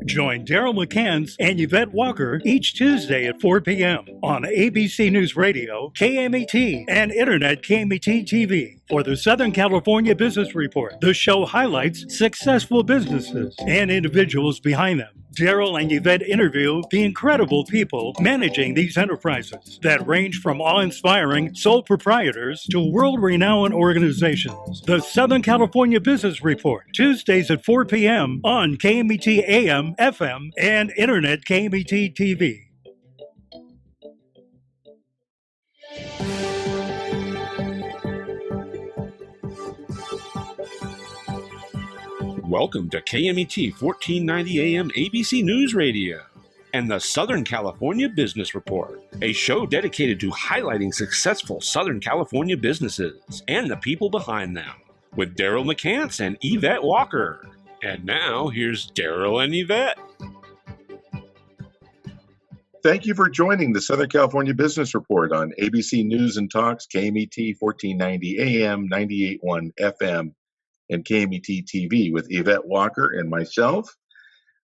Join Daryl McCance and Yvette Walker each Tuesday at 4 p.m. on ABC News Radio, KMET, and Internet KMET TV for the Southern California Business Report. The show highlights successful businesses and individuals behind them. Daryl and Yvette interview the incredible people managing these enterprises that range from awe-inspiring sole proprietors to world-renowned organizations. The Southern California Business Report, Tuesdays at 4 p.m. on KMET AM, FM, and Internet KMET TV. Welcome to KMET 1490 AM ABC News Radio and the Southern California Business Report, a show dedicated to highlighting successful Southern California businesses and the people behind them, with Daryl McCance and Yvette Walker. And now, here's Daryl and Yvette. Thank you for joining the Southern California Business Report on ABC News and Talks, KMET 1490 AM, 98.1 FM, and KMET TV with Yvette Walker and myself.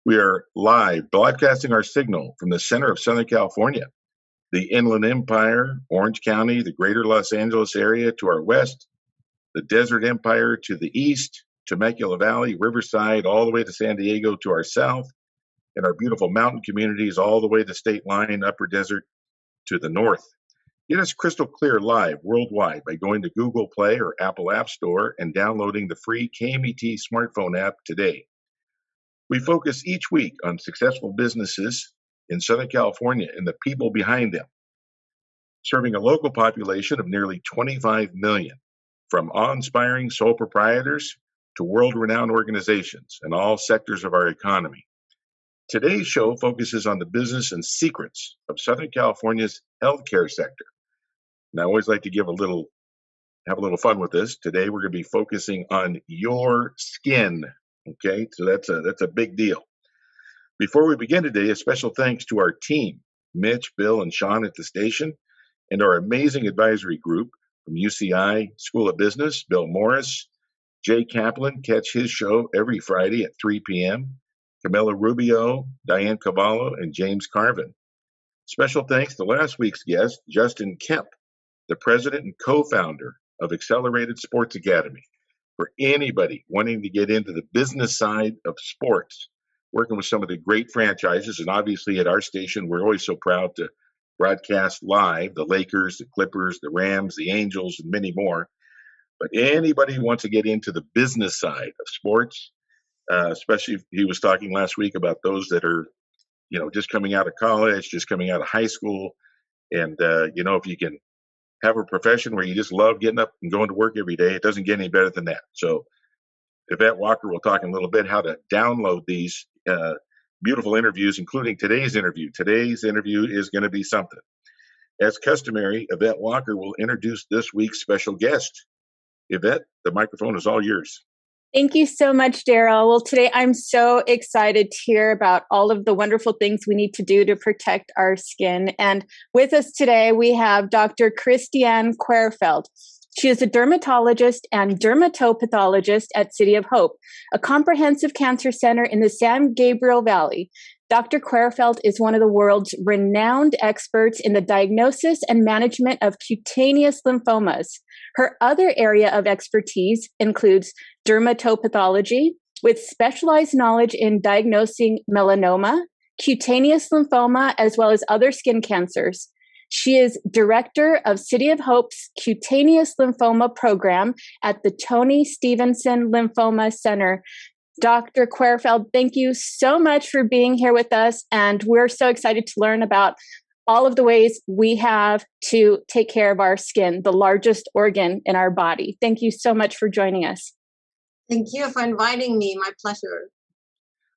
We are live broadcasting our signal from the center of Southern California, the Inland Empire, Orange County, the greater Los Angeles area to our west, the Desert Empire to the east, Temecula Valley, Riverside, all the way to San Diego to our south, and our beautiful mountain communities all the way to State Line, Upper Desert to the north. Get us crystal clear live worldwide by going to Google Play or Apple App Store and downloading the free KMET smartphone app today. We focus each week on successful businesses in Southern California and the people behind them, serving a local population of nearly 25 million, from awe-inspiring sole proprietors to world-renowned organizations in all sectors of our economy. Today's show focuses on the business and secrets of Southern California's healthcare sector. And I always like to have a little fun with this. Today we're going to be focusing on your skin. Okay, so that's a big deal. Before we begin today, a special thanks to our team, Mitch, Bill, and Sean at the station, and our amazing advisory group from UCI School of Business, Bill Morris, Jay Kaplan, catch his show every Friday at 3 p.m., Camila Rubio, Diane Cavallo, and James Carvin. Special thanks to last week's guest, Justin Kemp, the president and co-founder of Accelerated Sports Academy. For anybody wanting to get into the business side of sports, working with some of the great franchises, and obviously at our station, we're always so proud to broadcast live the Lakers, the Clippers, the Rams, the Angels, and many more. But anybody who wants to get into the business side of sports, especially if he was talking last week about those that are, just coming out of college, just coming out of high school, and if you can have a profession where you just love getting up and going to work every day, it doesn't get any better than that. So Yvette Walker will talk in a little bit how to download these beautiful interviews, including today's interview. Today's interview is going to be something. As customary, Yvette Walker will introduce this week's special guest. Yvette, the microphone is all yours. Thank you so much, Daryl. Well, today I'm so excited to hear about all of the wonderful things we need to do to protect our skin. And with us today, we have Dr. Christiane Querfeld. She is a dermatologist and dermatopathologist at City of Hope, a comprehensive cancer center in the San Gabriel Valley. Dr. Querfeld is one of the world's renowned experts in the diagnosis and management of cutaneous lymphomas. Her other area of expertise includes dermatopathology, with specialized knowledge in diagnosing melanoma, cutaneous lymphoma, as well as other skin cancers. She is director of City of Hope's Cutaneous Lymphoma Program at the Toni Stevenson Lymphoma Center. Dr. Querfeld, thank you so much for being here with us, and we're so excited to learn about all of the ways we have to take care of our skin, the largest organ in our body. Thank you so much for joining us. Thank you for inviting me. My pleasure.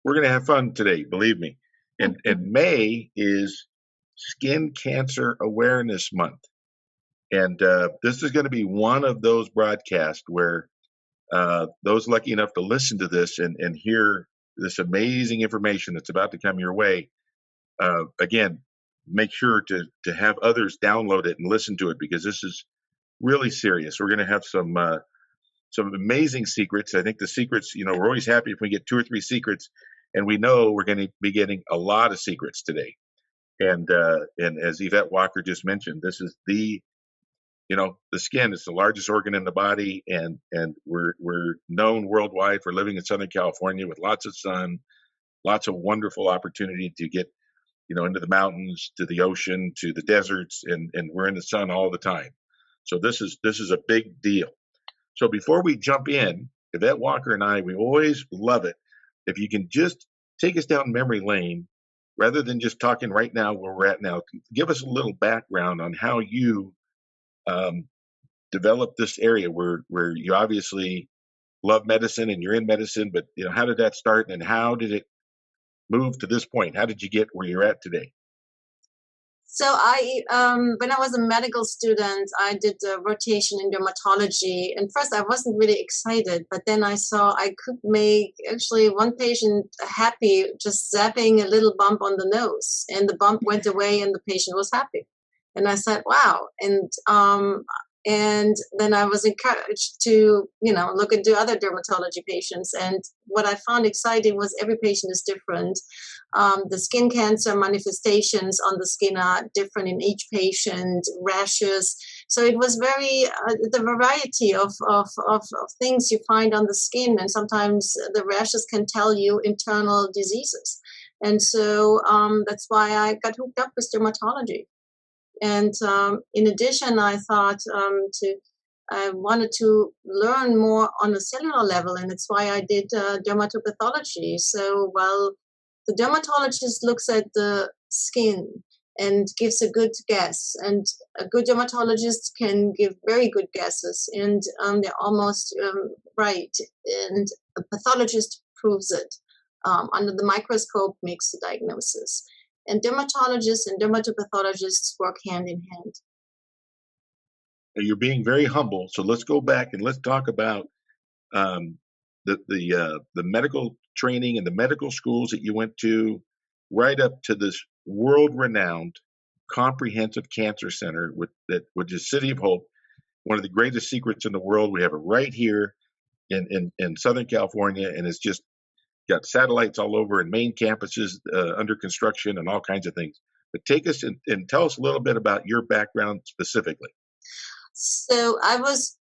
We're going to have fun today, believe me. And May is Skin Cancer Awareness Month. And this is going to be one of those broadcasts where those lucky enough to listen to this and hear this amazing information that's about to come your way, again, make sure to have others download it and listen to it, because this is really serious. We're going to have some amazing secrets. I think the secrets, we're always happy if we get 2 or 3 secrets, And we know we're going to be getting a lot of secrets today. And as Yvette Walker just mentioned, this is the skin is the largest organ in the body, and we're known worldwide for living in Southern California with lots of sun, lots of wonderful opportunity to get into the mountains, to the ocean, to the deserts, and we're in the sun all the time. So this is a big deal. So before we jump in, Yvette Walker and I, we always love it if you can just take us down memory lane rather than just talking right now where we're at now. Give us a little background on how you developed this area where you obviously love medicine and you're in medicine, but how did that start and how did it move to this point? How did you get where you're at today? So when I was a medical student, I did a rotation in dermatology. And first I wasn't really excited, but then I saw I could make actually one patient happy just zapping a little bump on the nose, and the bump went away and the patient was happy. And I said, wow. And then I was encouraged to, look into other dermatology patients. And what I found exciting was every patient is different. The skin cancer manifestations on the skin are different in each patient, rashes. So it was very, the variety of things you find on the skin. And sometimes the rashes can tell you internal diseases. And so that's why I got hooked up with dermatology. And in addition, I thought I wanted to learn more on a cellular level, and that's why I did dermatopathology. So while the dermatologist looks at the skin and gives a good guess, and a good dermatologist can give very good guesses, and they're almost right, and a pathologist proves it. Under the microscope makes the diagnosis. And dermatologists and dermatopathologists work hand in hand. You're being very humble, so let's go back and let's talk about the medical training and the medical schools that you went to, right up to this world-renowned comprehensive cancer center, which is City of Hope, one of the greatest secrets in the world. We have it right here in Southern California, and it's just got satellites all over and main campuses under construction and all kinds of things. But take us and tell us a little bit about your background specifically. So I was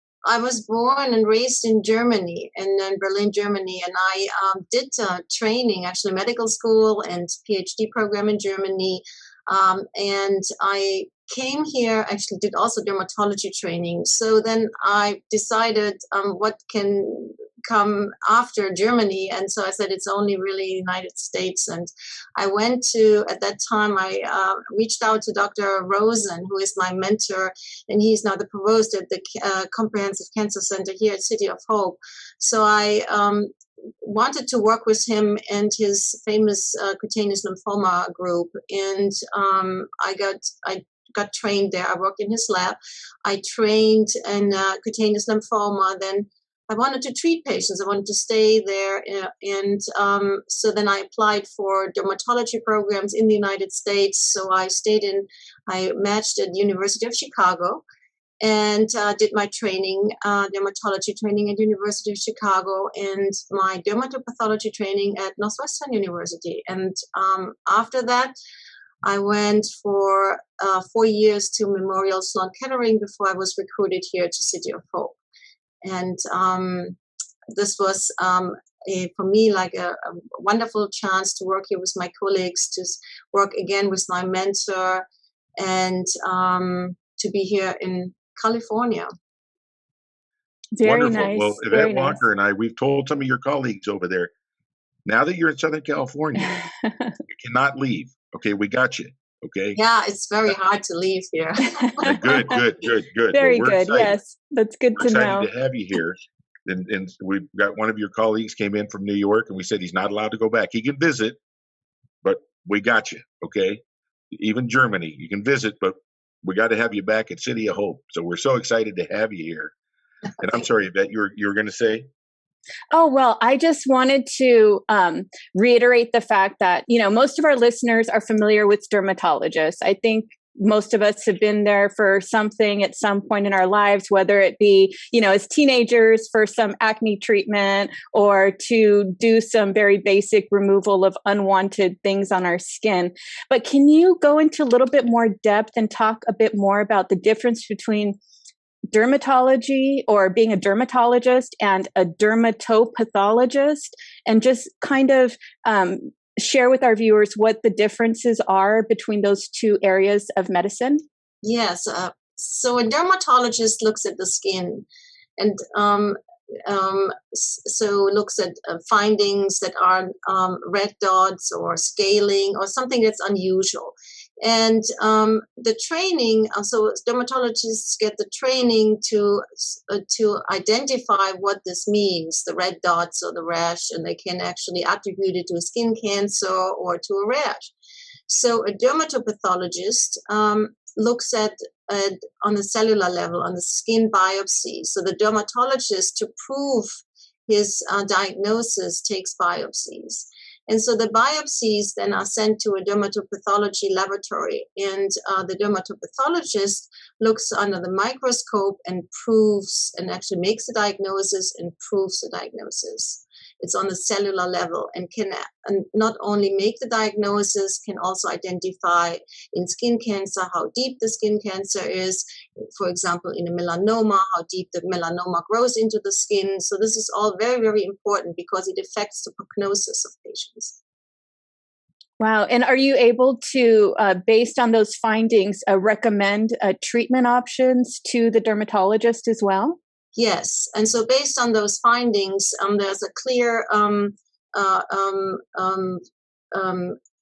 born and raised in Germany, in Berlin, Germany, and I did training, actually medical school and PhD program in Germany. And I came here, actually did also dermatology training. So then I decided what can come after Germany. And so I said, it's only really United States. And I went to, at that time, I reached out to Dr. Rosen, who is my mentor, and he's now the provost at the Comprehensive Cancer Center here at City of Hope. So I wanted to work with him and his famous Cutaneous lymphoma group. And I got trained there. I worked in his lab. I trained in cutaneous lymphoma. Then I wanted to treat patients. I wanted to stay there. And so then I applied for dermatology programs in the United States. So I matched at the University of Chicago and did my training, dermatology training at University of Chicago, and my dermatopathology training at Northwestern University. And after that, I went for 4 years to Memorial Sloan Kettering before I was recruited here to City of Hope. And this was for me like a wonderful chance to work here with my colleagues, to work again with my mentor, and to be here in California. Very Wonderful. nice. Well, Yvette Walker and I, we've told some of your colleagues over there, now that you're in Southern California, you cannot leave. Okay, we got you. Okay. Yeah, it's very hard to leave here. Good. Very well, good. Yes, that's good we're to know. Excited to have you here. And we've got one of your colleagues came in from New York, and we said he's not allowed to go back. He can visit, but we got you. Okay. Even Germany, you can visit, but we got to have you back at City of Hope. So we're so excited to have you here. And I'm sorry, Yvette, you were going to say? Oh, well, I just wanted to reiterate the fact that, most of our listeners are familiar with dermatologists. I think most of us have been there for something at some point in our lives, whether it be, as teenagers for some acne treatment or to do some very basic removal of unwanted things on our skin. But can you go into a little bit more depth and talk a bit more about the difference between dermatology or being a dermatologist and a dermatopathologist, and just kind of share with our viewers what the differences are between those two areas of medicine? Yes. So a dermatologist looks at the skin and so looks at findings that are red dots or scaling or something that's unusual. And the training, so dermatologists get the training to identify what this means, the red dots or the rash, and they can actually attribute it to a skin cancer or to a rash. So a dermatopathologist looks at on the cellular level, on the skin biopsy. So the dermatologist, to prove his diagnosis, takes biopsies. And so the biopsies then are sent to a dermatopathology laboratory, and the dermatopathologist looks under the microscope and proves and actually makes the diagnosis and proves the diagnosis. It's on the cellular level and can not only make the diagnosis, can also identify in skin cancer how deep the skin cancer is. For example, in a melanoma, how deep the melanoma grows into the skin. So this is all very, very important because it affects the prognosis of patients. Wow. And are you able to, based on those findings, recommend treatment options to the dermatologist as well? Yes, and so based on those findings, there's a clear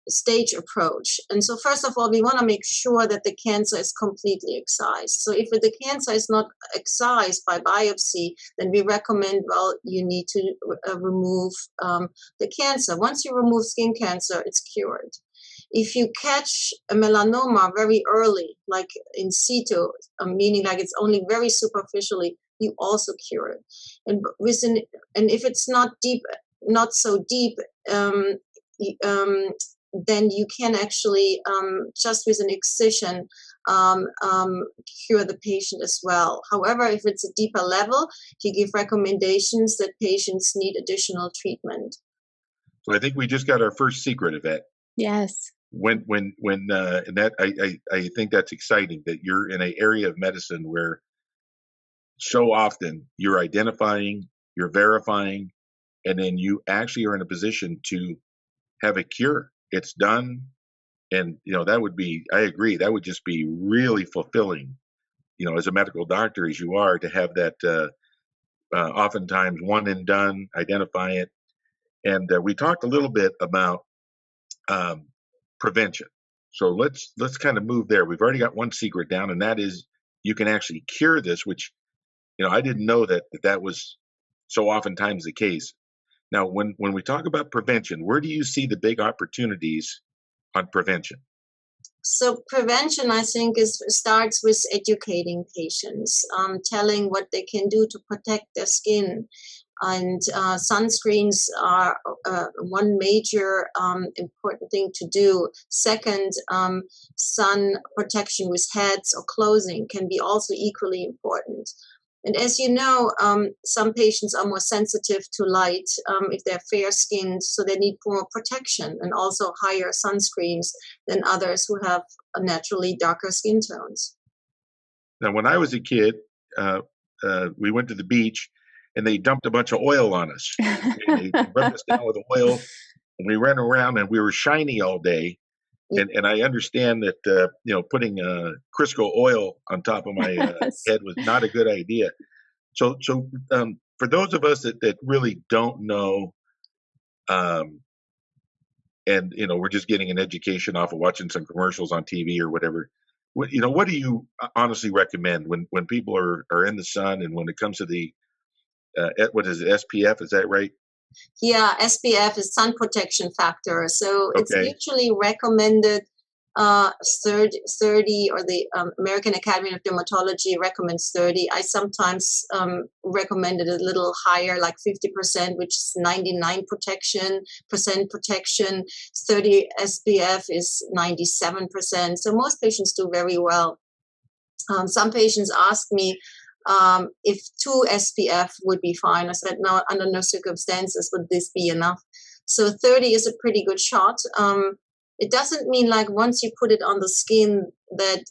stage approach. And so first of all, we want to make sure that the cancer is completely excised. So if the cancer is not excised by biopsy, then we recommend, well, you need to remove the cancer. Once you remove skin cancer, it's cured. If you catch a melanoma very early, like in situ, meaning like it's only very superficially, you also cure it. And if it's not deep, not so deep, then you can actually just with an excision cure the patient as well. However, if it's a deeper level, you give recommendations that patients need additional treatment. So I think we just got our first secret, Yvette. Yes. And that I think that's exciting that you're in an area of medicine where so often you're identifying, you're verifying, and then you actually are in a position to have a cure. It's done. And, that would be, I agree, that would just be really fulfilling, as a medical doctor, as you are, to have that oftentimes one and done, identify it. And we talked a little bit about prevention. So let's kind of move there. We've already got one secret down, and that is you can actually cure this, which, I didn't know that was so oftentimes the case. Now, when we talk about prevention, where do you see the big opportunities on prevention? So prevention, I think, starts with educating patients, telling what they can do to protect their skin. And sunscreens are one major important thing to do. Second, sun protection with hats or clothing can be also equally important. And as you know, some patients are more sensitive to light if they're fair-skinned, so they need more protection and also higher sunscreens than others who have naturally darker skin tones. Now, when I was a kid, we went to the beach, and they dumped a bunch of oil on us. They rubbed us down with oil, and we ran around, and we were shiny all day. And I understand that putting Crisco oil on top of my head was not a good idea. So for those of us that really don't know, and we're just getting an education off of watching some commercials on TV or whatever, what do you honestly recommend when people are in the sun and when it comes to the what is it, SPF? Is that right? Yeah, SPF is sun protection factor. So Okay. It's usually recommended 30, or the American Academy of Dermatology recommends 30. I sometimes recommend it a little higher, like 50%, which is 99% protection. 30 SPF is 97%. So most patients do very well. Some patients ask me if 2 SPF would be fine. I said, no, under no circumstances would this be enough. So 30 is a pretty good shot. It doesn't mean like once you put it on the skin that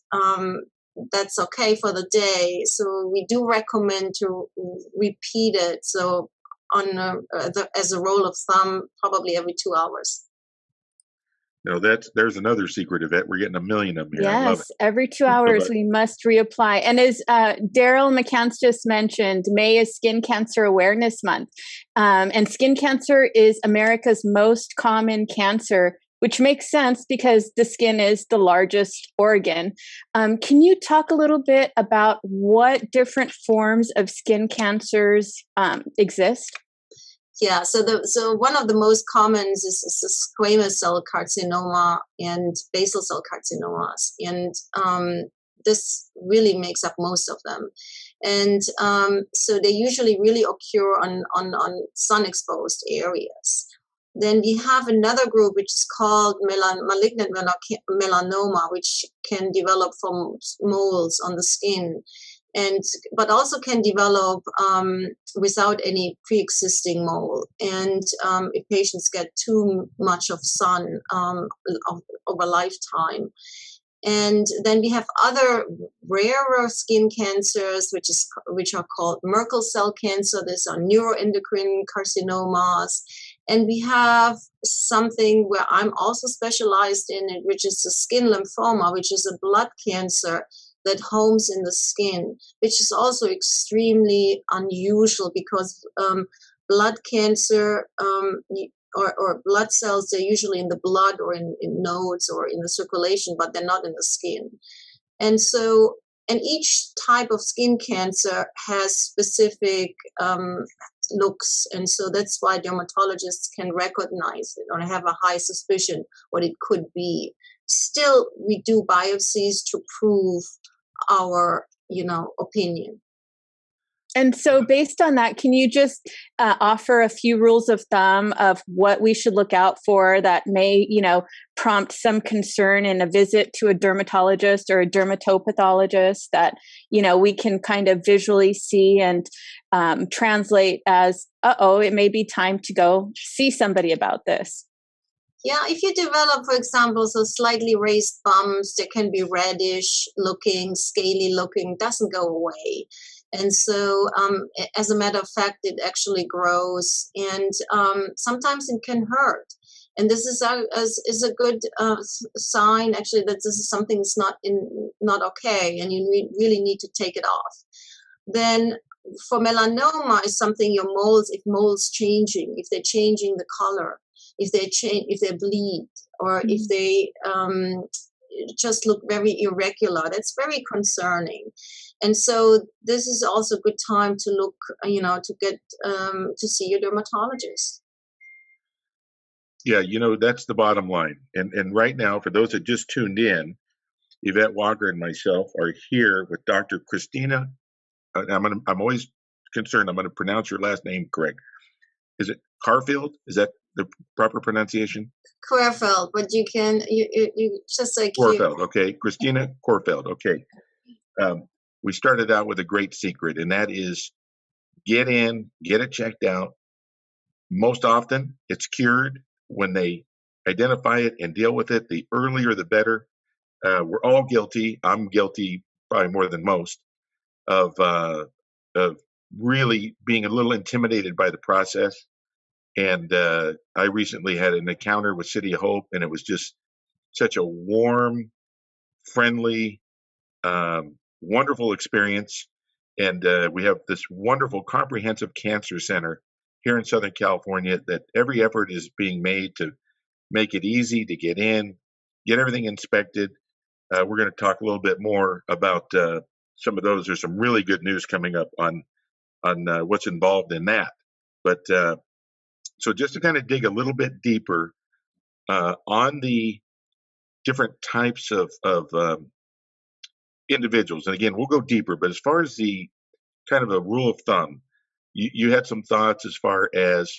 that's okay for the day. So we do recommend to repeat it. So as a rule of thumb, probably every 2 hours. No, there's another secret of it. We're getting a million of them here. I love it. Yes, every 2 hours we must reapply. And as Daryl McCance just mentioned, May is Skin Cancer Awareness Month. And skin cancer is America's most common cancer, which makes sense because the skin is the largest organ. Can you talk a little bit about what different forms of skin cancers exist? Yeah, so one of the most common is squamous cell carcinoma and basal cell carcinomas, and this really makes up most of them. And so they usually really occur on sun-exposed areas. Then we have another group which is called malignant melanoma, which can develop from moles on the skin, but also can develop without any pre-existing mole. And if patients get too much of sun over lifetime. And then we have other rarer skin cancers, which are called Merkel cell cancer. These are neuroendocrine carcinomas. And we have something where I'm also specialized in it, which is the skin lymphoma, which is a blood cancer that homes in the skin, which is also extremely unusual because blood cancer or blood cells, they're usually in the blood or in nodes or in the circulation, but they're not in the skin. And so, and each type of skin cancer has specific looks. And so that's why dermatologists can recognize it or have a high suspicion what it could be. Still, we do biopsies to prove our, opinion. And so based on that, can you just offer a few rules of thumb of what we should look out for that may, prompt some concern in a visit to a dermatologist or a dermatopathologist that, we can kind of visually see and translate as, it may be time to go see somebody about this? Yeah, if you develop, for example, so slightly raised bumps, they can be reddish looking, scaly looking, doesn't go away. And so, as a matter of fact, it actually grows, and sometimes it can hurt. And this is a good sign, actually, that this is something that's not okay, and you really need to take it off. Then, for melanoma, is something if moles changing, if they're changing the color, if they bleed, or if they just look very irregular, that's very concerning. And so this is also a good time to look, to get to see your dermatologist. Yeah, that's the bottom line. And right now, for those that just tuned in, Yvette Walker and myself are here with Dr. Christina. I'm always concerned I'm going to pronounce your last name correct. Is it Querfeld? Is that the proper pronunciation? Querfeld, but you just like Querfeld. Okay, Christina Querfeld. Okay. We started out with a great secret, and that is get in, get it checked out. Most often, it's cured when they identify it and deal with it. The earlier, the better. We're all guilty. I'm guilty probably more than most of really being a little intimidated by the process. And I recently had an encounter with City of Hope, and it was just such a warm, friendly, wonderful experience. And we have this wonderful comprehensive cancer center here in Southern California that every effort is being made to make it easy to get in, get everything inspected. We're going to talk a little bit more about some of those. There's some really good news coming up on what's involved in that. But so just to kind of dig a little bit deeper on the different types of individuals. And again, we'll go deeper, but as far as the kind of a rule of thumb, you had some thoughts as far as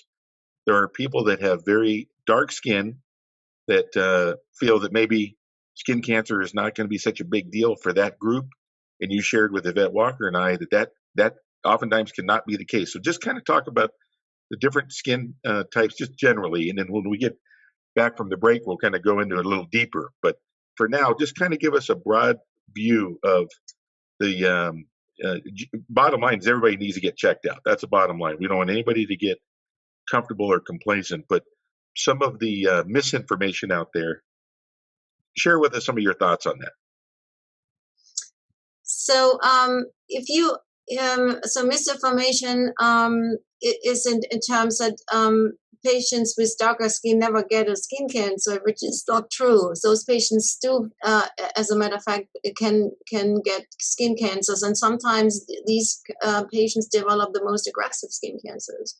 there are people that have very dark skin that feel that maybe skin cancer is not going to be such a big deal for that group. And you shared with Yvette Walker and I that oftentimes cannot be the case. So just kind of talk about the different skin types just generally. And then when we get back from the break, we'll kind of go into it a little deeper. But for now, just kind of give us a broad view of the bottom line is everybody needs to get checked out. That's the bottom line. We don't want anybody to get comfortable or complacent, but some of the misinformation out there, share with us some of your thoughts on that. So if you so misinformation is in terms that patients with darker skin never get a skin cancer, which is not true. Those patients do, as a matter of fact, can get skin cancers, and sometimes these patients develop the most aggressive skin cancers.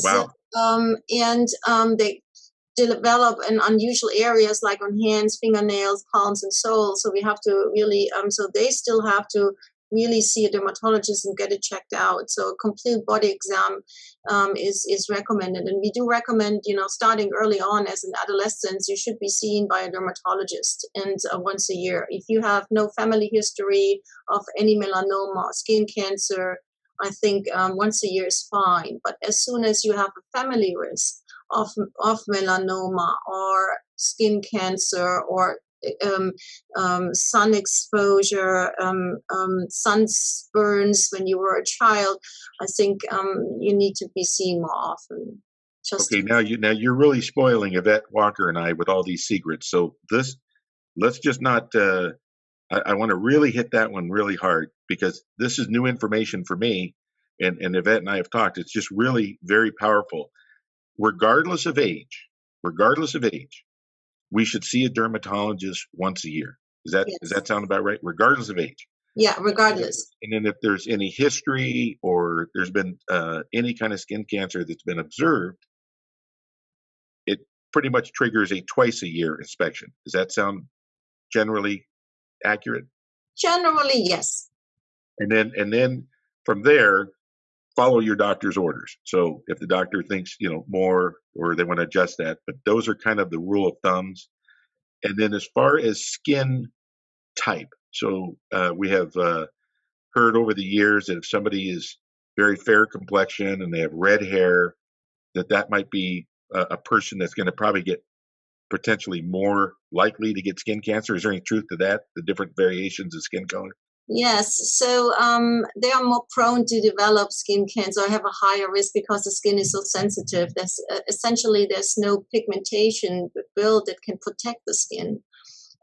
Wow. So, they develop in unusual areas like on hands, fingernails, palms, and soles. So we have to really, so they still have to really see a dermatologist and get it checked out. So a complete body exam is recommended. And we do recommend, starting early on as an adolescent, you should be seen by a dermatologist and once a year. If you have no family history of any melanoma, skin cancer, I think once a year is fine. But as soon as you have a family risk of melanoma or skin cancer or sun exposure, sunburns when you were a child, I think you need to be seen more often. Okay, now you're really spoiling Yvette Walker and I with all these secrets. So let's just not. I want to really hit that one really hard because this is new information for me, and Yvette and I have talked. It's just really very powerful. Regardless of age, we should see a dermatologist once a year. Does that sound about right? Regardless of age. Yeah, regardless. And then if there's any history or there's been any kind of skin cancer that's been observed, it pretty much triggers a twice a year inspection. Does that sound generally accurate? Generally, yes. And then from there, follow your doctor's orders. So if the doctor thinks, more or they want to adjust that, but those are kind of the rule of thumbs. And then as far as skin type, so we have heard over the years that if somebody is very fair complexion and they have red hair, that might be a person that's going to probably get potentially more likely to get skin cancer. Is there any truth to that, the different variations of skin color? Yes, so they are more prone to develop skin cancer, have a higher risk because the skin is so sensitive. There's no pigmentation built that can protect the skin.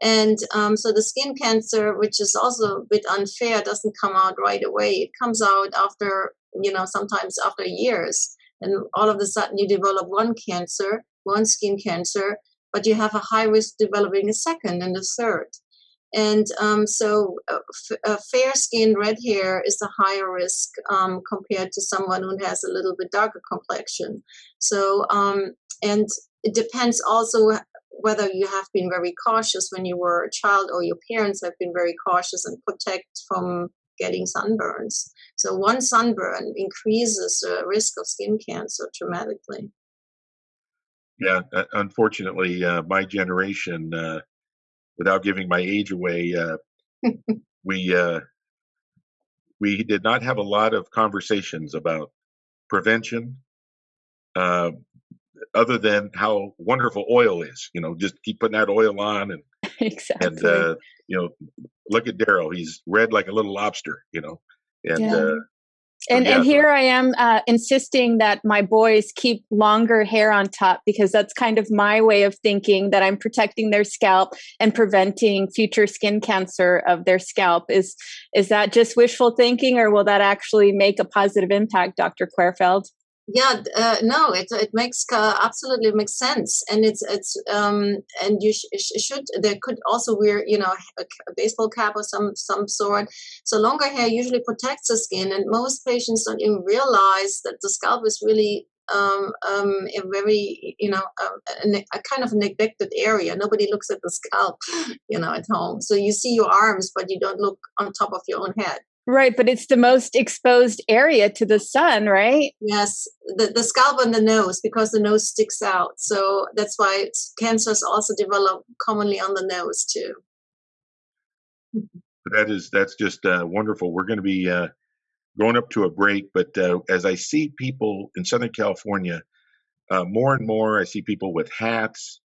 And so the skin cancer, which is also a bit unfair, doesn't come out right away. It comes out after, sometimes after years. And all of a sudden you develop one skin cancer, but you have a high risk developing a second and a third. And so fair skin, red hair is a higher risk compared to someone who has a little bit darker complexion. So, and it depends also whether you have been very cautious when you were a child or your parents have been very cautious and protect from getting sunburns. So one sunburn increases the risk of skin cancer dramatically. Yeah, unfortunately, my generation, without giving my age away, we did not have a lot of conversations about prevention, other than how wonderful oil is. Just keep putting that oil on, and exactly. And look at Daryl; he's red like a little lobster. And. Yeah. And here I am insisting that my boys keep longer hair on top because that's kind of my way of thinking that I'm protecting their scalp and preventing future skin cancer of their scalp. Is that just wishful thinking, or will that actually make a positive impact, Dr. Querfeld? Yeah, no, it makes absolutely makes sense, and it's and you should. They could also wear a baseball cap or some sort. So longer hair usually protects the skin, and most patients don't even realize that the scalp is really a very, a kind of neglected area. Nobody looks at the scalp, at home. So you see your arms, but you don't look on top of your own head. Right, but it's the most exposed area to the sun, right? Yes, the scalp and the nose, because the nose sticks out. So that's why cancers also develop commonly on the nose too. That's just wonderful. We're going to be going up to a break, but as I see people in Southern California, more and more, I see people with hats.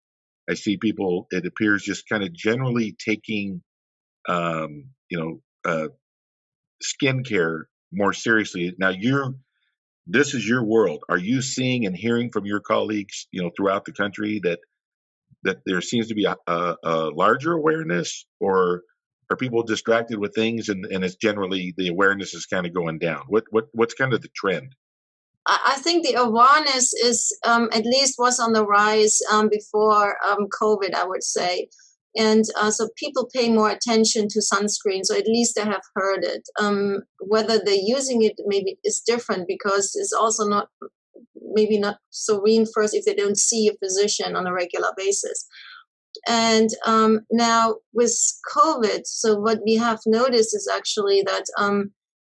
I see people, it appears, just kind of generally taking, skincare more seriously. Now, this is your world. Are you seeing and hearing from your colleagues, throughout the country that there seems to be a larger awareness, or are people distracted with things and it's generally the awareness is kind of going down? What's kind of the trend? I think the awareness is at least was on the rise before COVID, I would say. And so people pay more attention to sunscreen, so at least they have heard it. Whether they're using it maybe is different, because it's also not so reinforced if they don't see a physician on a regular basis. And now with COVID, so what we have noticed is actually that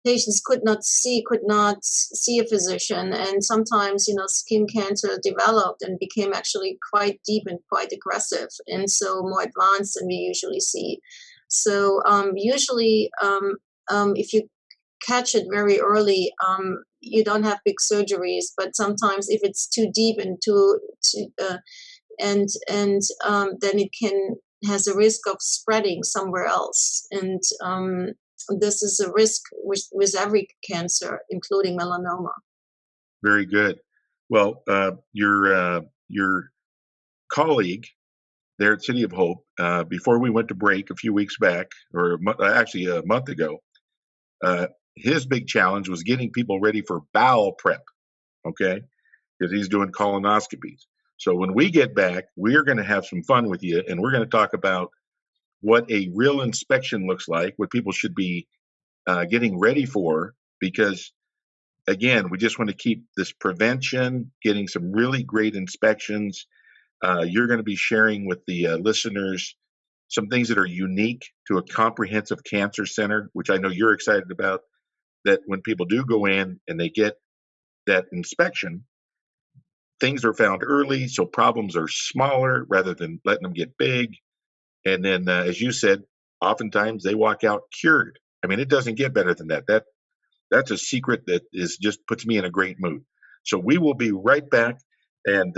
patients could not see a physician, and sometimes skin cancer developed and became actually quite deep and quite aggressive, and so more advanced than we usually see. So usually if you catch it very early, you don't have big surgeries, but sometimes if it's too deep and then it has a risk of spreading somewhere else, and this is a risk with every cancer, including melanoma. Very good. Well, your colleague there at City of Hope, before we went to break a few weeks back, or actually a month ago, his big challenge was getting people ready for bowel prep, okay? Because he's doing colonoscopies. So when we get back, we're going to have some fun with you, and we're going to talk about what a real inspection looks like, what people should be getting ready for, because, again, we just want to keep this prevention, getting some really great inspections. You're going to be sharing with the listeners some things that are unique to a comprehensive cancer center, which I know you're excited about, that when people do go in and they get that inspection, things are found early, so problems are smaller rather than letting them get big. And then, as you said, oftentimes they walk out cured. I mean, it doesn't get better than that. That's a secret that is just puts me in a great mood. So we will be right back, and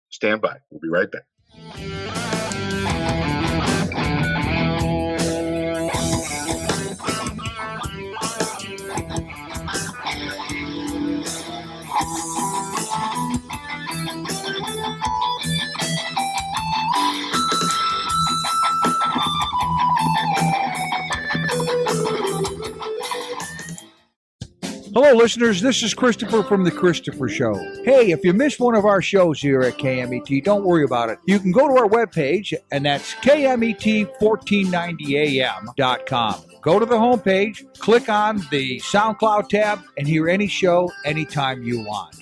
stand by. We'll be right back. Hello, listeners. This is Christopher from The Christopher Show. Hey, if you missed one of our shows here at KMET, don't worry about it. You can go to our webpage, and that's KMET1490am.com. Go to the homepage, click on the SoundCloud tab, and hear any show anytime you want.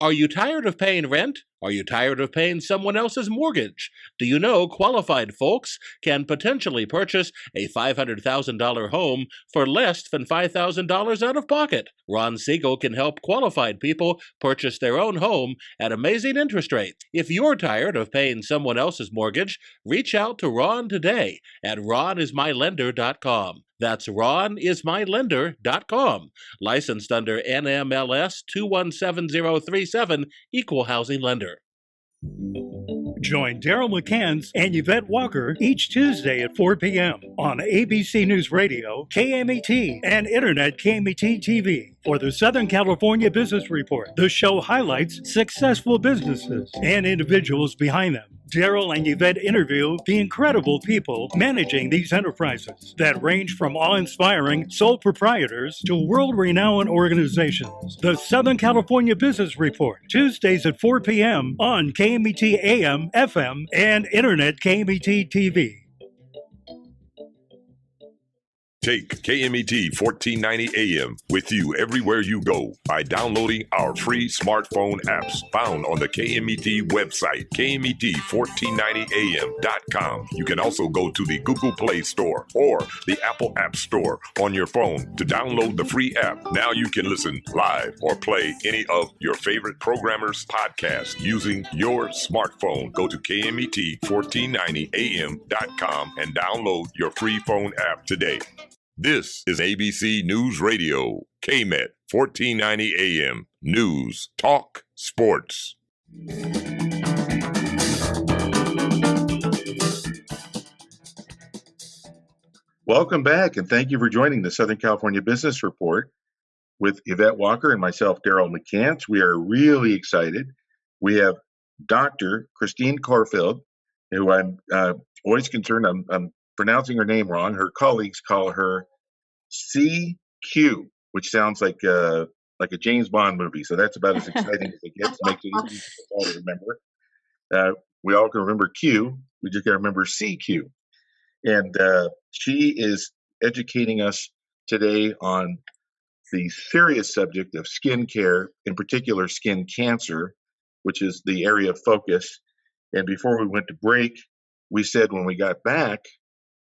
Are you tired of paying rent? Are you tired of paying someone else's mortgage? Do you know qualified folks can potentially purchase a $500,000 home for less than $5,000 out of pocket? Ron Siegel can help qualified people purchase their own home at amazing interest rates. If you're tired of paying someone else's mortgage, reach out to Ron today at ronismylender.com. That's ronismylender.com. Licensed under NMLS 217037, Equal Housing Lender. Join Daryl McCance and Yvette Walker each Tuesday at 4 p.m. on ABC News Radio, KMET, and Internet KMET TV for the Southern California Business Report. The show highlights successful businesses and individuals behind them. Daryl and Yvette interview the incredible people managing these enterprises that range from awe-inspiring sole proprietors to world-renowned organizations. The Southern California Business Report, Tuesdays at 4 p.m. on KMET AM, FM, and Internet KMET TV. Take KMET 1490 AM with you everywhere you go by downloading our free smartphone apps found on the KMET website, KMET1490am.com. You can also go to the Google Play Store or the Apple App Store on your phone to download the free app. Now you can listen live or play any of your favorite programmers' podcasts using your smartphone. Go to KMET1490am.com and download your free phone app today. This is ABC News Radio, KMET 1490 AM, News, Talk, Sports. Welcome back, and thank you for joining the Southern California Business Report with Yvette Walker and myself, Daryl McCance. We are really excited. We have Dr. Christiane Querfeld, who I'm always concerned I'm pronouncing her name wrong. Her colleagues call her CQ, which sounds like a James Bond movie. So that's about as exciting as it gets. Makes it easy for us all to remember. We all can remember Q. We just got to remember CQ. And she is educating us today on the serious subject of skin care, in particular skin cancer, which is the area of focus. And before we went to break, we said when we got back,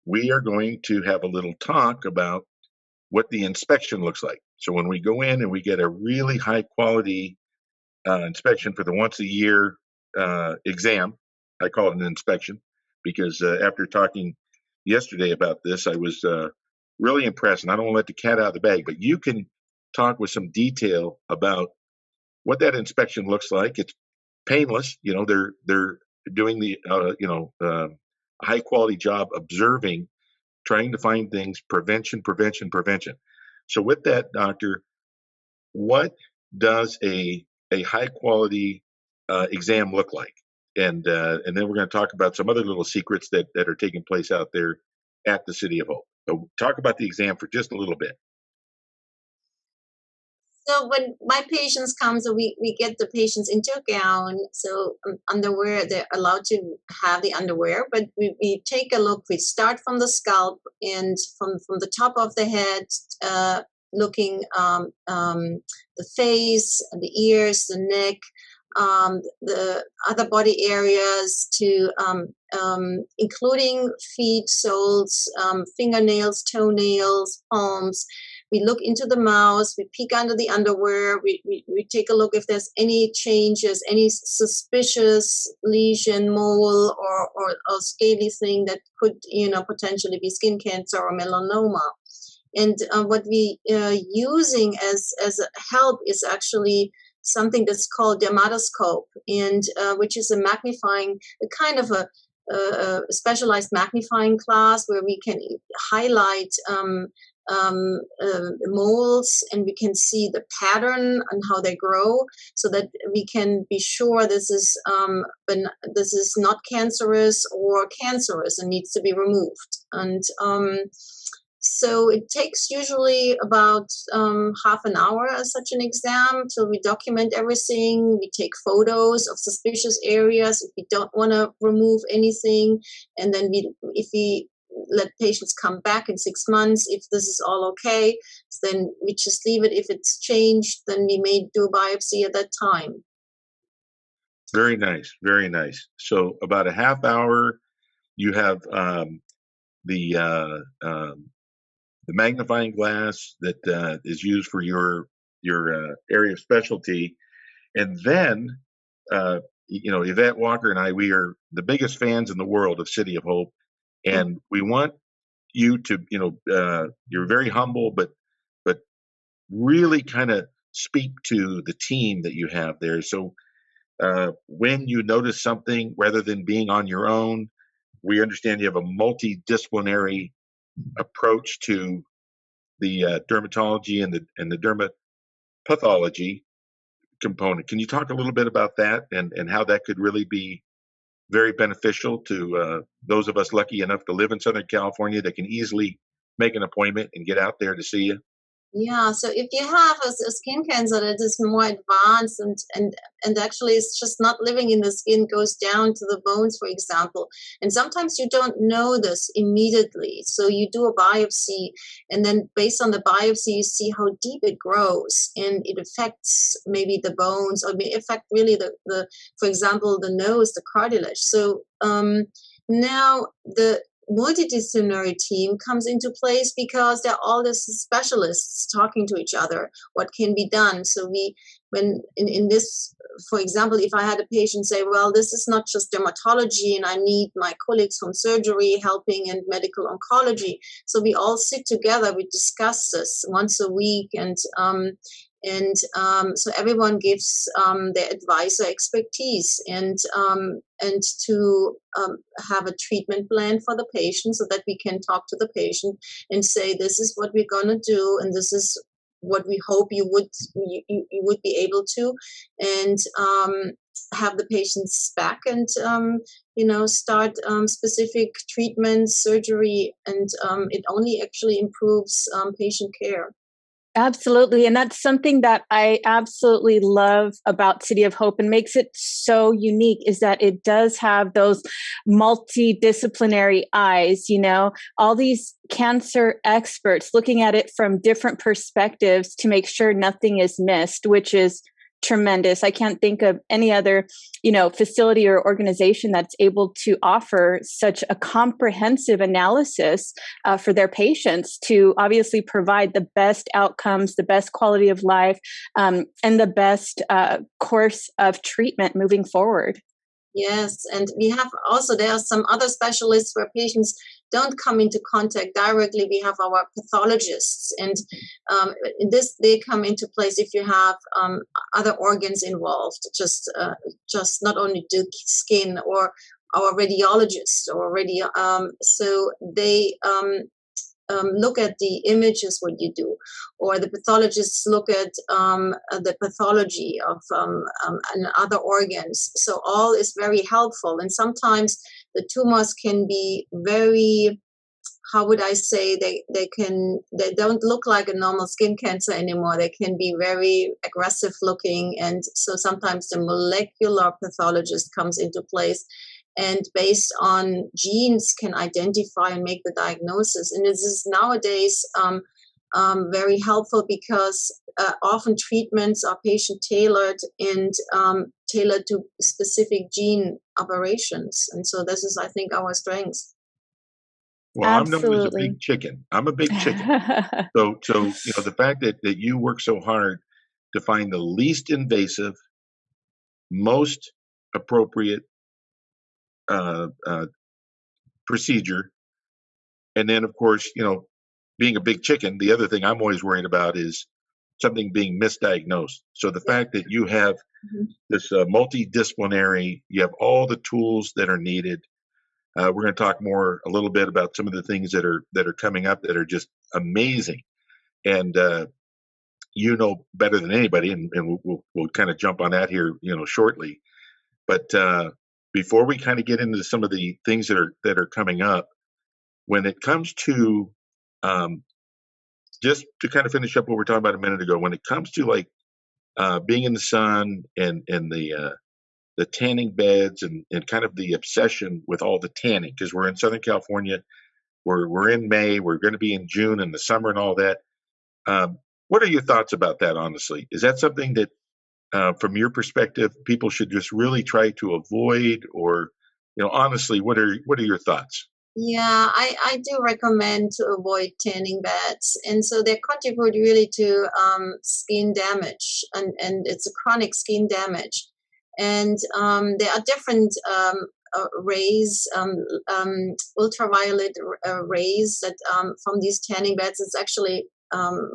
we are going to have a little talk about what the inspection looks like. So when we go in and we get a really high quality inspection for the once a year exam, I call it an inspection because after talking yesterday about this, I was really impressed. And I don't want to let the cat out of the bag, but you can talk with some detail about what that inspection looks like. It's painless. You know, they're doing the high quality job observing, trying to find things, prevention. So with that, doctor, what does a high quality exam look like? And then we're going to talk about some other little secrets that are taking place out there at the City of Hope. So talk about the exam for just a little bit. So when my patients come, so we get the patients into a gown, so underwear, they're allowed to have the underwear, but we take a look, we start from the scalp and from the top of the head, looking the face, the ears, the neck, the other body areas to including feet, soles, fingernails, toenails, palms. We look into the mouth, we peek under the underwear, we take a look if there's any changes, any suspicious lesion, mole, or scaly thing that could, potentially be skin cancer or melanoma. And what we using as a help is actually something that's called dermatoscope, and which is a kind of a specialized magnifying glass where we can highlight moles, and we can see the pattern and how they grow, so that we can be sure this is not cancerous or cancerous and needs to be removed. And so it takes usually about half an hour such an exam till we document everything. We take photos of suspicious areas if we don't want to remove anything, and then if we let patients come back in 6 months. If this is all okay, then we just leave it. If it's changed, then we may do a biopsy at that time. Very nice, very nice. So about a half hour, you have the magnifying glass that is used for your area of specialty, and then Yvette Walker and I, we are the biggest fans in the world of City of Hope. And we want you to, you're very humble, but really kind of speak to the team that you have there. So when you notice something, rather than being on your own, we understand you have a multidisciplinary approach to the dermatology and the dermatopathology component. Can you talk a little bit about that and how that could really be very beneficial to those of us lucky enough to live in Southern California that can easily make an appointment and get out there to see you? Yeah, so if you have a skin cancer that is more advanced and actually it's just not living in the skin, goes down to the bones, for example, and sometimes you don't know this immediately. So you do a biopsy, and then based on the biopsy, you see how deep it grows, and it affects maybe the bones, or may affect really the for example, the nose, the cartilage. So now the multidisciplinary team comes into place because there are all these specialists talking to each other, what can be done. So when in this, for example, if I had a patient say, well, this is not just dermatology and I need my colleagues from surgery helping and medical oncology. So we all sit together, we discuss this once a week, and so everyone gives their advisor expertise and to have a treatment plan for the patient, so that we can talk to the patient and say, this is what we're going to do, and this is what we hope you would be able to, and have the patients back and start specific treatments, surgery, and it only actually improves patient care. Absolutely. And that's something that I absolutely love about City of Hope and makes it so unique, is that it does have those multidisciplinary eyes, all these cancer experts looking at it from different perspectives to make sure nothing is missed, which is tremendous. I can't think of any other, facility or organization that's able to offer such a comprehensive analysis for their patients to obviously provide the best outcomes, the best quality of life, and the best course of treatment moving forward. Yes, and there are some other specialists where patients don't come into contact directly. We have our pathologists, and they come into place if you have other organs involved, just not only the skin, or our radiologists already. So they look at the images, what you do, or the pathologists look at the pathology of and other organs. So all is very helpful. And sometimes the tumors can be very, how would I say, they don't look like a normal skin cancer anymore. They can be very aggressive looking. And so sometimes the molecular pathologist comes into place, and based on genes can identify and make the diagnosis. And this is nowadays very helpful, because often treatments are patient-tailored and tailored to specific gene operations. And so this is, I think, our strength. Well, I'm known as a big chicken. I'm a big chicken. So the fact that you work so hard to find the least invasive, most appropriate procedure, and then of course, being a big chicken, the other thing I'm always worried about is something being misdiagnosed. So the fact that you have this multidisciplinary, you have all the tools that are needed. We're going to talk a little bit about some of the things that are coming up that are just amazing, and better than anybody, and we'll kind of jump on that here, shortly. But before we kind of get into some of the things that are coming up, when it comes to just to kind of finish up what we were talking about a minute ago, when it comes to like being in the sun and the tanning beds and kind of the obsession with all the tanning, because we're in Southern California, we're in May, we're going to be in June and the summer and all that. What are your thoughts about that, honestly? Is that something that from your perspective, people should just really try to avoid, or, honestly, what are your thoughts? Yeah, I do recommend to avoid tanning beds, and so they contribute really to skin damage, and it's a chronic skin damage, and there are different rays, ultraviolet rays that from these tanning beds. It's actually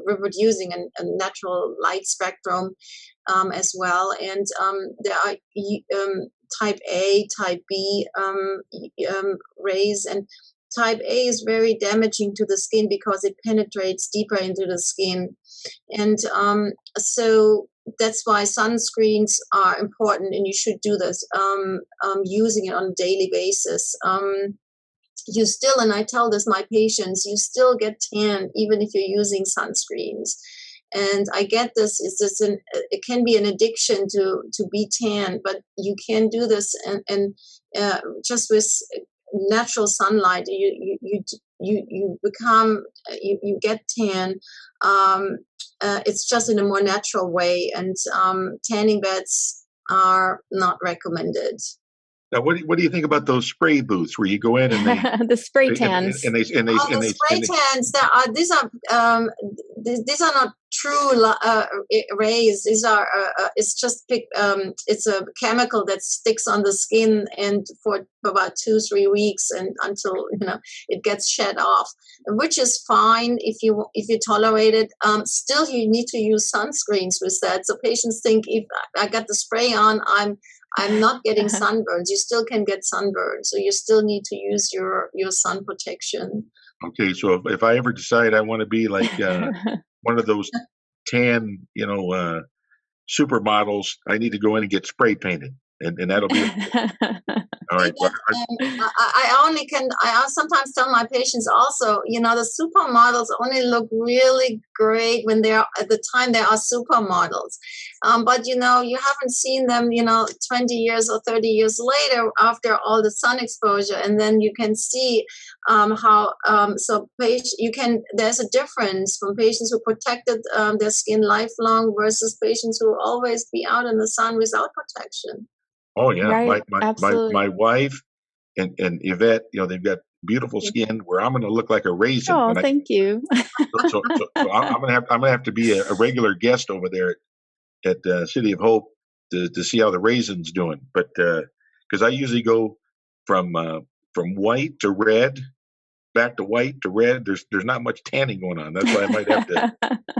reproducing a natural light spectrum as well. And there are type A, type B rays. And type A is very damaging to the skin because it penetrates deeper into the skin. And so that's why sunscreens are important, and you should do this, using it on a daily basis. you still, and I tell this my patients, you still get tan even if you're using sunscreens. And I get this, it can be an addiction to be tan, but you can do this and just with natural sunlight, you become, you get tan. It's just in a more natural way, and tanning beds are not recommended. Now, what do you think about those spray booths where you go in and they the spray tans the spray tans? These are not true rays. These are it's just it's a chemical that sticks on the skin and for about 2-3 weeks and until it gets shed off, which is fine if you tolerate it. Still, you need to use sunscreens with that. So patients think if I got the spray on, I'm not getting sunburns. You still can get sunburns, so you still need to use your sun protection. Okay, so if I ever decide I want to be like one of those tan, supermodels, I need to go in and get spray painted, and that'll be all right. I sometimes tell my patients also, the supermodels only look really great when they are at the time they are supermodels. But you haven't seen them, 20 years or 30 years later after all the sun exposure, and then you can see how there's a difference from patients who protected their skin lifelong versus patients who will always be out in the sun without protection. Oh yeah, right, my wife and Yvette, they've got beautiful skin where I'm going to look like a raisin. Oh, thank you. So I'm gonna have to be a regular guest over there at City of Hope to see how the raisin's doing. But because I usually go from white to red, back to white to red. There's not much tanning going on. That's why I might have to.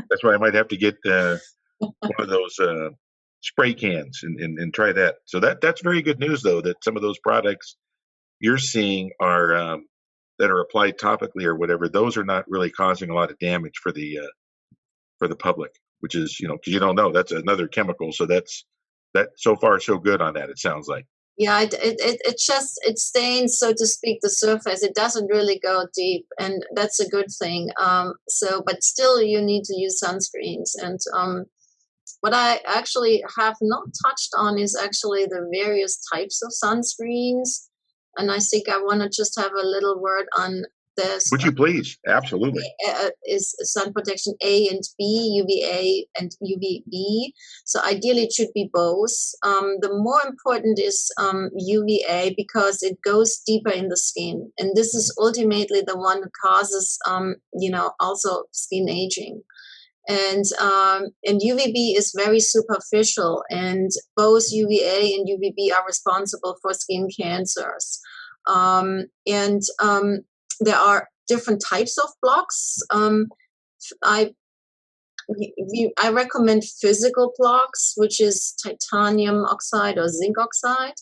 That's why I might have to get one of those spray cans and try that. So that's very good news, though, that some of those products you're seeing are that are applied topically or whatever, those are not really causing a lot of damage for the public, which is, because you don't know, that's another chemical. So that so far so good on that, it sounds like. Yeah, it stains, so to speak, the surface. It doesn't really go deep, and that's a good thing. But still you need to use sunscreens. And what I actually have not touched on is actually the various types of sunscreens. And I think I want to just have a little word on this. Would you please? Absolutely. Is sun protection A and B, UVA and UVB. So ideally it should be both. The more important is UVA because it goes deeper in the skin. And this is ultimately the one that causes, also skin aging. And UVB is very superficial, and both UVA and UVB are responsible for skin cancers. There are different types of blocks. I recommend physical blocks, which is titanium oxide or zinc oxide.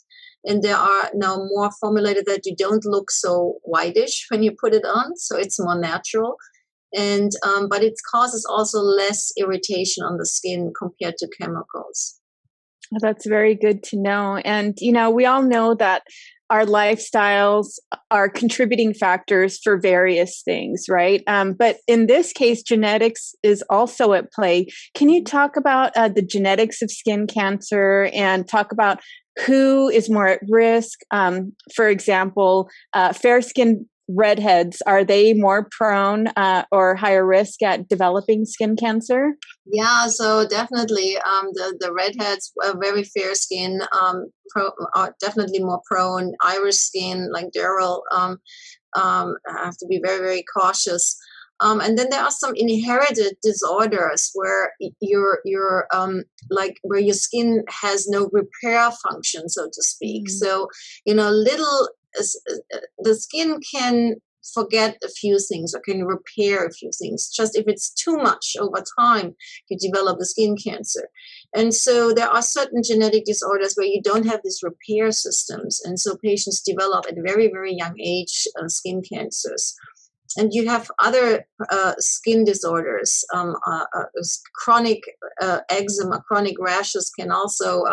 And there are now more formulated that you don't look so whitish when you put it on, so it's more natural. And but it causes also less irritation on the skin compared to chemicals. Well, that's very good to know. And, we all know that our lifestyles are contributing factors for various things, right? But in this case, genetics is also at play. Can you talk about the genetics of skin cancer and talk about who is more at risk? For example, fair-skinned redheads, are they more prone or higher risk at developing skin cancer? Yeah, so definitely the redheads, very fair skin, are definitely more prone. Irish skin, like Daryl, have to be very, very cautious. And then there are some inherited disorders where where your skin has no repair function, so to speak. So, the skin can forget a few things or can repair a few things. Just if it's too much over time, you develop a skin cancer. And so there are certain genetic disorders where you don't have these repair systems. And so patients develop at a very, very young age skin cancers. And you have other skin disorders. Chronic eczema, chronic rashes can also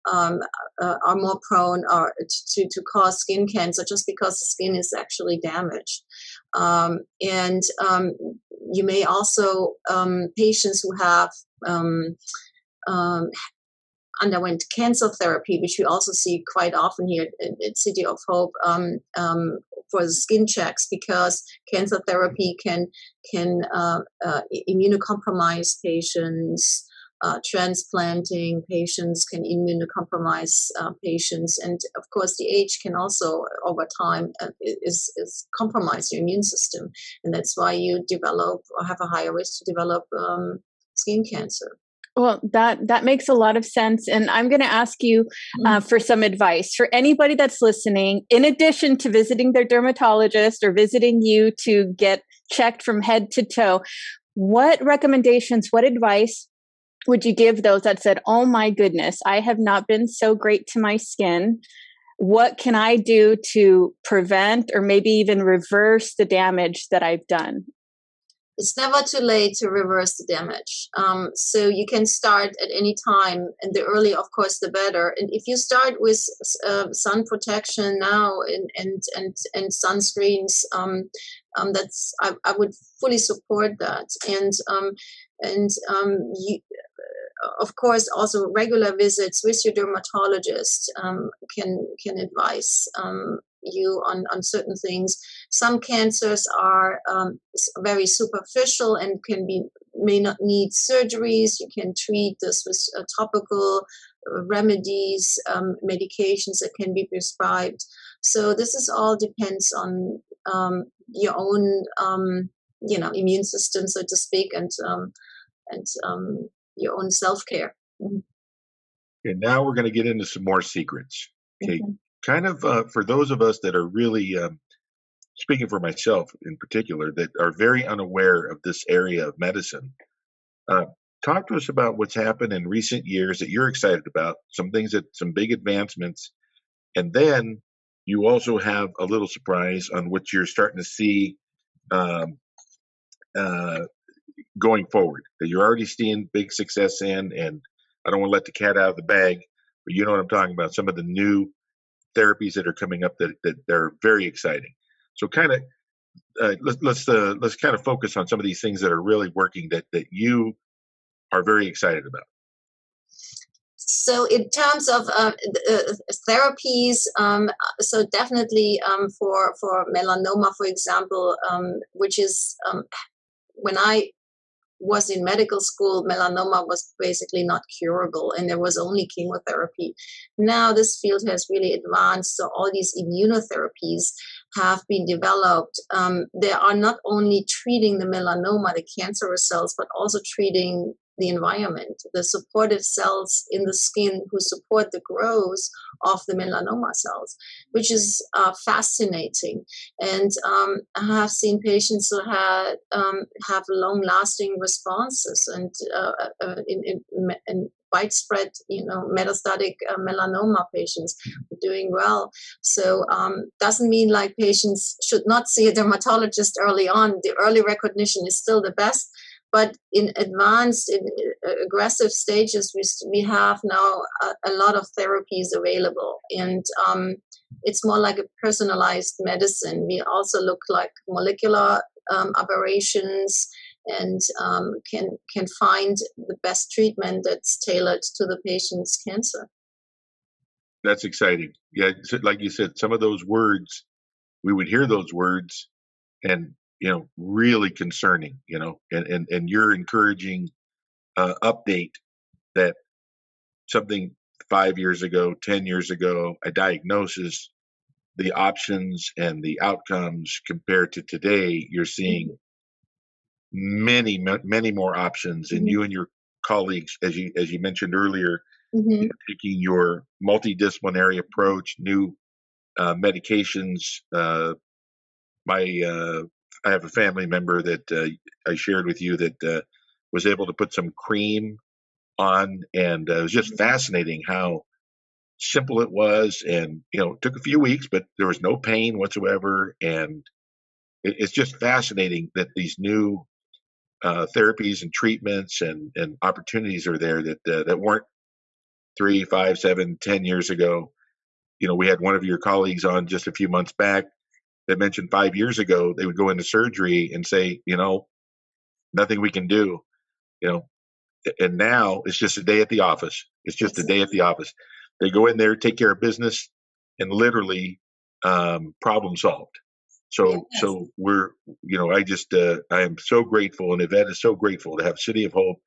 are more prone to cause skin cancer just because the skin is actually damaged. And you may also, patients who have underwent cancer therapy, which we also see quite often here at City of Hope, for the skin checks, because cancer therapy can immunocompromise patients. Transplanting patients can immunocompromise patients, and of course the age can also over time is compromise your immune system, and that's why you develop or have a higher risk to develop skin cancer. Well, that makes a lot of sense. And I'm going to ask you for some advice for anybody that's listening, in addition to visiting their dermatologist or visiting you to get checked from head to toe. What recommendations, what advice would you give those that said, oh my goodness, I have not been so great to my skin? What can I do to prevent or maybe even reverse the damage that I've done? It's never too late to reverse the damage. So you can start at any time, and the earlier, of course, the better. And if you start with sun protection now and sunscreens, that's I would fully support that. And you, of course, also regular visits with your dermatologist can advise you on certain things. Some cancers are very superficial and may not need surgeries. You can treat this with topical remedies, medications that can be prescribed. So this is all depends on your own immune system, so to speak, and your own self-care. Mm-hmm. Okay, now we're going to get into some more secrets. Okay, kind of for those of us that are really, speaking for myself in particular, that are very unaware of this area of medicine, talk to us about what's happened in recent years that you're excited about, some big advancements, and then you also have a little surprise on what you're starting to see going forward, that you're already seeing big success in, and I don't want to let the cat out of the bag, but you know what I'm talking about, some of the new therapies that are coming up that they're very exciting. So kind of let's kind of focus on some of these things that are really working that you are very excited about. So in terms of therapies, so definitely for melanoma, for example, which is when I was in medical school, melanoma was basically not curable and there was only chemotherapy. Now this field has really advanced, so all these immunotherapies have been developed. They are not only treating the melanoma, the cancerous cells, but also treating the environment, the supportive cells in the skin who support the growth of the melanoma cells, which is fascinating. And I have seen patients who have long-lasting responses and in widespread, metastatic melanoma patients are doing well. So doesn't mean like patients should not see a dermatologist early on. The early recognition is still the best. But in advanced, aggressive stages, we have now a lot of therapies available. And it's more like a personalized medicine. We also look like molecular aberrations and can find the best treatment that's tailored to the patient's cancer. That's exciting. Yeah, like you said, some of those words, we would hear those words and really concerning, and you're encouraging update that something 5 years ago, 10 years ago, a diagnosis, the options and the outcomes compared to today, you're seeing many, many more options. And you and your colleagues, as you mentioned earlier, taking your multidisciplinary approach, new medications. I have a family member that I shared with you that was able to put some cream on, and it was just fascinating how simple it was. And, it took a few weeks, but there was no pain whatsoever. And it's just fascinating that these new therapies and treatments and opportunities are there that weren't 3, 5, 7, 10 years ago. We had one of your colleagues on just a few months back that mentioned 5 years ago they would go into surgery and say, nothing we can do, and now it's just a day at the office. It's just a day at the office. They go in there, take care of business, and literally problem solved. So we're, I am so grateful, and Yvette is so grateful to have City of Hope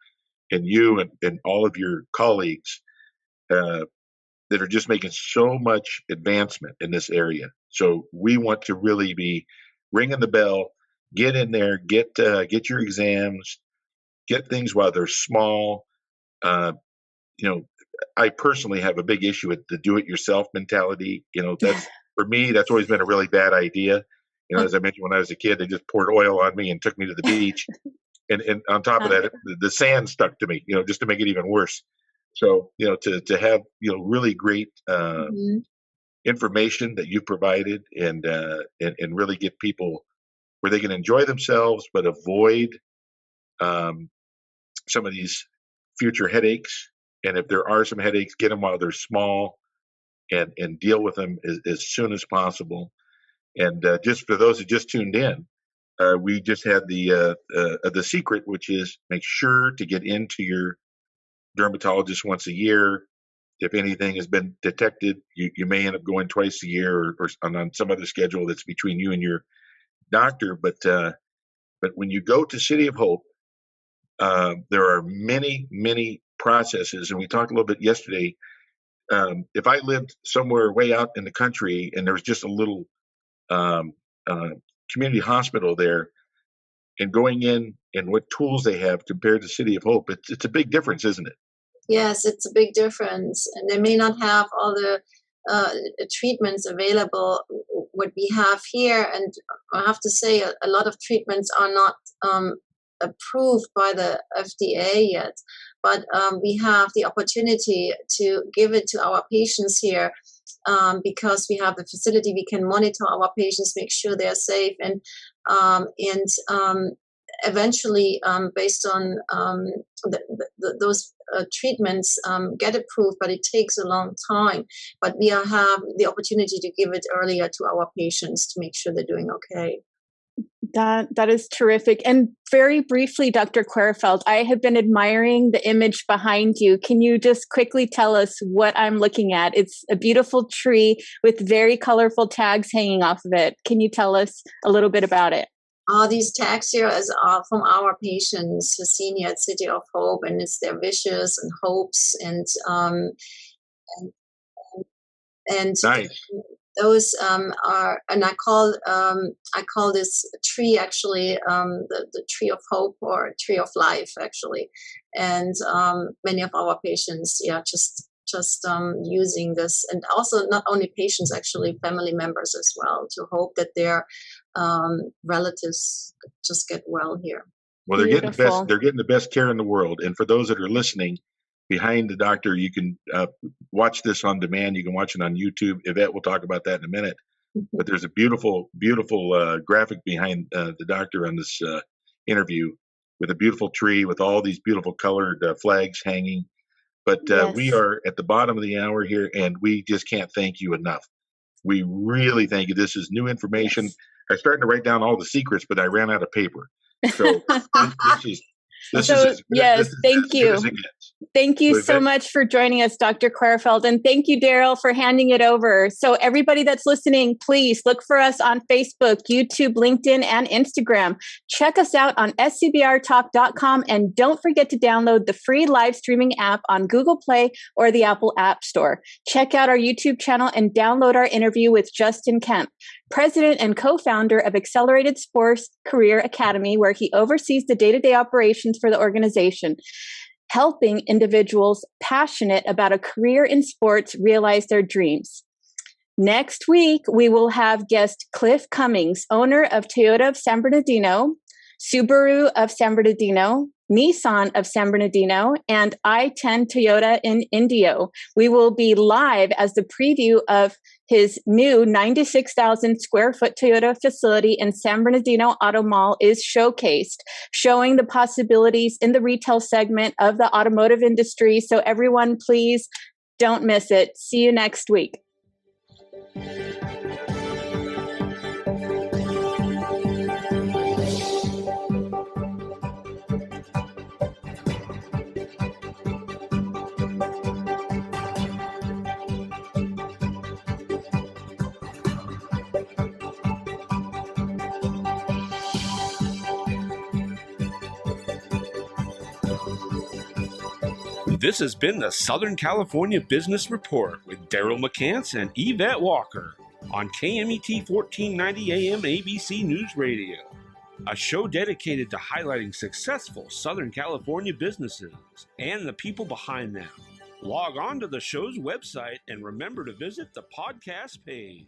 and you and all of your colleagues that are just making so much advancement in this area. So we want to really be ringing the bell, get in there, get your exams, get things while they're small. I personally have a big issue with the do-it-yourself mentality. That's for me, that's always been a really bad idea. As I mentioned, when I was a kid, they just poured oil on me and took me to the beach. And on top of that, the sand stuck to me, just to make it even worse. So, to have, really great information that you've provided and really get people where they can enjoy themselves, but avoid some of these future headaches. And if there are some headaches, get them while they're small and deal with them as soon as possible. And just for those who just tuned in, we just had the secret, which is make sure to get into your dermatologist once a year. If anything has been detected, you may end up going twice a year or on some other schedule that's between you and your doctor. But when you go to City of Hope, there are many, many processes. And we talked a little bit yesterday. If I lived somewhere way out in the country and there was just a little community hospital there, and going in and what tools they have compared to City of Hope, it's a big difference, isn't it? Yes, it's a big difference. And they may not have all the treatments available what we have here. And I have to say a lot of treatments are not approved by the FDA yet. But we have the opportunity to give it to our patients here because we have the facility. We can monitor our patients, make sure they're safe, and eventually, based on those treatments, get approved. But it takes a long time. But we have the opportunity to give it earlier to our patients to make sure they're doing okay. That is terrific. And very briefly, Dr. Querfeld, I have been admiring the image behind you. Can you just quickly tell us what I'm looking at? It's a beautiful tree with very colorful tags hanging off of it. Can you tell us a little bit about it? These tags here are from our patients who seen here at City of Hope, and it's their wishes and hopes and nice. Those are, and I call this tree actually the tree of hope or tree of life actually, and many of our patients, just using this, and also not only patients, actually family members as well, to hope that their relatives just get well here. Well, they're getting the best care in the world. And for those that are listening, behind the doctor, you can watch this on demand. You can watch it on YouTube. Yvette will talk about that in a minute. But there's a beautiful, beautiful graphic behind the doctor on this interview with a beautiful tree with all these beautiful colored flags hanging. But we are at the bottom of the hour here, and we just can't thank you enough. We really thank you. This is new information. Yes. I started to write down all the secrets, but I ran out of paper. So thank you. Thank you so much for joining us, Dr. Querfeld. And thank you, Daryl, for handing it over. So everybody that's listening, please look for us on Facebook, YouTube, LinkedIn, and Instagram. Check us out on scbrtalk.com. And don't forget to download the free live streaming app on Google Play or the Apple App Store. Check out our YouTube channel and download our interview with Justin Kemp, president and co-founder of Accelerated Sports Career Academy, where he oversees the day-to-day operations for the organization, helping individuals passionate about a career in sports realize their dreams. Next week, we will have guest Cliff Cummings, owner of Toyota of San Bernardino, Subaru of San Bernardino, Nissan of San Bernardino, and I-10 Toyota in Indio. We will be live as the preview of his new 96,000 square foot Toyota facility in San Bernardino Auto Mall is showcased, showing the possibilities in the retail segment of the automotive industry. So everyone, please Don't miss it. See you next week. This has been the Southern California Business Report with Daryl McCance and Yvette Walker on KMET 1490 AM ABC News Radio, a show dedicated to highlighting successful Southern California businesses and the people behind them. Log on to the show's website and remember to visit the podcast page.